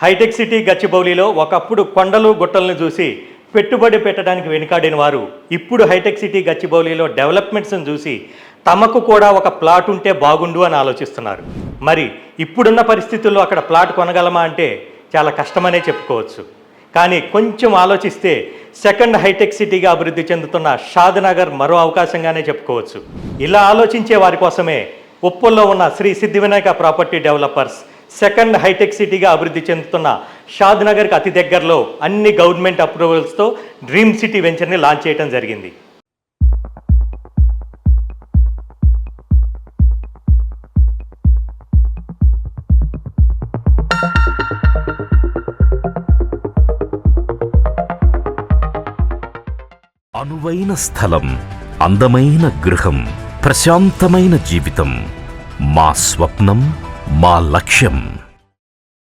Hitech city గచ్చిబౌలిలో ఒకప్పుడు కొండలు గుట్టలను చూసి పెట్టుబడి పెట్టడానికి వెనుకాడిన వారు ఇప్పుడు హైటెక్ సిటీ గచ్చిబౌలిలో డెవలప్మెంట్స్ని చూసి తమకు కూడా ఒక ప్లాట్ ఉంటే బాగుండు అని ఆలోచిస్తున్నారు. మరి ఇప్పుడున్న పరిస్థితుల్లో అక్కడ ప్లాట్ కొనగలమా అంటే చాలా కష్టమనే చెప్పుకోవచ్చు. కానీ కొంచెం ఆలోచిస్తే సెకండ్ హైటెక్ సిటీగా అభివృద్ధి చెందుతున్న షాద్నగర్ మరో అవకాశంగానే చెప్పుకోవచ్చు. ఇలా ఆలోచించే వారి కోసమే ఉప్పల్లో ఉన్న Shri Siddhivinayaka property developers second hitech సిటీగా అభివృద్ధి చెందుతున్న షాద్నగర్కి అతి దగ్గరలో అన్ని గవర్నమెంట్ అప్రూవల్స్తో డ్రీమ్ సిటీ వెంచర్ని లాంచ్ చేయడం జరిగింది. అనువైన స్థలం, అందమైన గృహం, ప్రశాంతమైన జీవితం మా స్వప్నం, మా లక్ష్యం.